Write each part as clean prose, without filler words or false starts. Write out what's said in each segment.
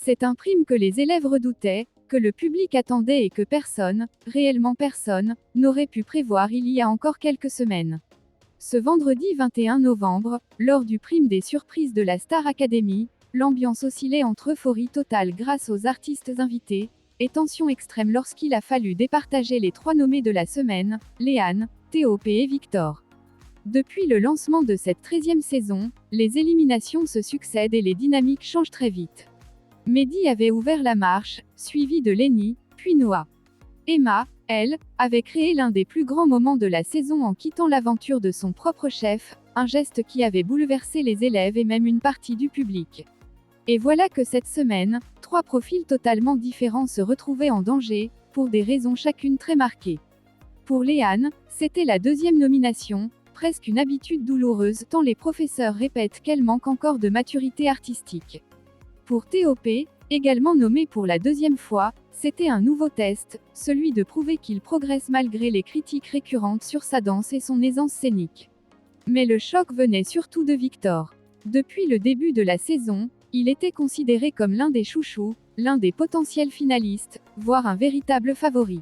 C'est un prime que les élèves redoutaient, que le public attendait et que personne, réellement personne, n'aurait pu prévoir il y a encore quelques semaines. Ce vendredi 21 novembre, lors du prime des surprises de la Star Academy, l'ambiance oscillait entre euphorie totale grâce aux artistes invités, et tension extrême lorsqu'il a fallu départager les 3 nommés de la semaine, Léane, TOP et Victor. Depuis le lancement de cette 13e saison, les éliminations se succèdent et les dynamiques changent très vite. Mehdi avait ouvert la marche, suivi de Lenny, puis Noah. Emma, elle, avait créé l'un des plus grands moments de la saison en quittant l'aventure de son propre chef, un geste qui avait bouleversé les élèves et même une partie du public. Et voilà que cette semaine, 3 profils totalement différents se retrouvaient en danger, pour des raisons chacune très marquées. Pour Léane, c'était la 2e nomination, presque une habitude douloureuse tant les professeurs répètent qu'elle manque encore de maturité artistique. Pour TOP, également nommé pour la 2e fois, c'était un nouveau test, celui de prouver qu'il progresse malgré les critiques récurrentes sur sa danse et son aisance scénique. Mais le choc venait surtout de Victor. Depuis le début de la saison, il était considéré comme l'un des chouchous, l'un des potentiels finalistes, voire un véritable favori.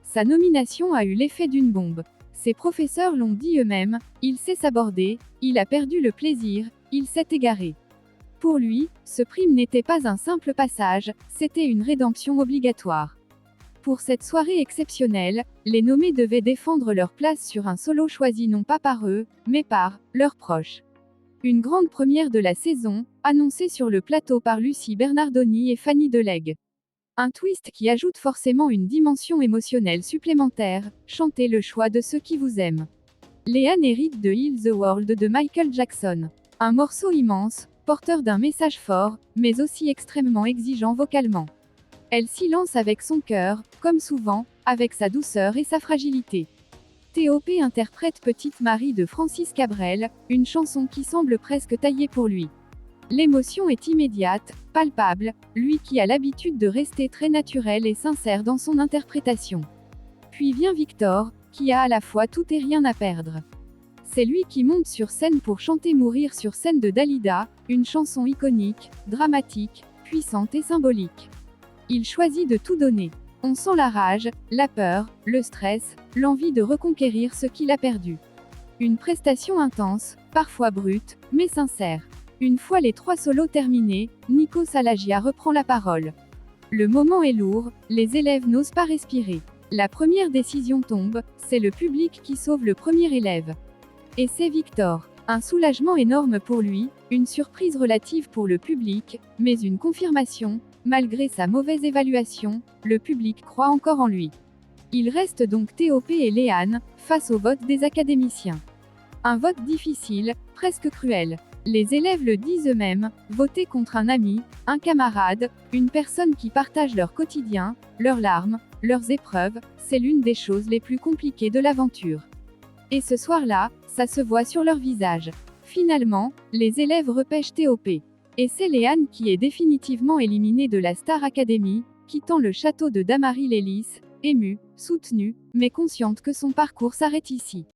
Sa nomination a eu l'effet d'une bombe. Ses professeurs l'ont dit eux-mêmes, il sait s'aborder, il a perdu le plaisir, il s'est égaré. Pour lui, ce prime n'était pas un simple passage, c'était une rédemption obligatoire. Pour cette soirée exceptionnelle, les nommés devaient défendre leur place sur un solo choisi non pas par eux, mais par leurs proches. Une grande première de la saison, annoncée sur le plateau par Lucie Bernardoni et Fanny Deleg. Un twist qui ajoute forcément une dimension émotionnelle supplémentaire, chantez le choix de ceux qui vous aiment. Léane hérite de Heal the World de Michael Jackson. Un morceau immense, porteur d'un message fort, mais aussi extrêmement exigeant vocalement. Elle s'y lance avec son cœur, comme souvent, avec sa douceur et sa fragilité. TOP interprète Petite Marie de Francis Cabrel, une chanson qui semble presque taillée pour lui. L'émotion est immédiate, palpable, lui qui a l'habitude de rester très naturel et sincère dans son interprétation. Puis vient Victor, qui a à la fois tout et rien à perdre. C'est lui qui monte sur scène pour chanter Mourir sur scène de Dalida, une chanson iconique, dramatique, puissante et symbolique. Il choisit de tout donner. On sent la rage, la peur, le stress, l'envie de reconquérir ce qu'il a perdu. Une prestation intense, parfois brute, mais sincère. Une fois les 3 solos terminés, Nico Salagia reprend la parole. Le moment est lourd, les élèves n'osent pas respirer. La première décision tombe, c'est le public qui sauve le premier élève. Et c'est Victor. Un soulagement énorme pour lui, une surprise relative pour le public, mais une confirmation, malgré sa mauvaise évaluation, le public croit encore en lui. Il reste donc TOP et Léane, face au vote des académiciens. Un vote difficile, presque cruel. Les élèves le disent eux-mêmes, voter contre un ami, un camarade, une personne qui partage leur quotidien, leurs larmes, leurs épreuves, c'est l'une des choses les plus compliquées de l'aventure. Et ce soir-là, ça se voit sur leur visage. Finalement, les élèves repêchent TOP. Et c'est Léane qui est définitivement éliminée de la Star Academy, quittant le château de Damary Lélis, émue, soutenue, mais consciente que son parcours s'arrête ici.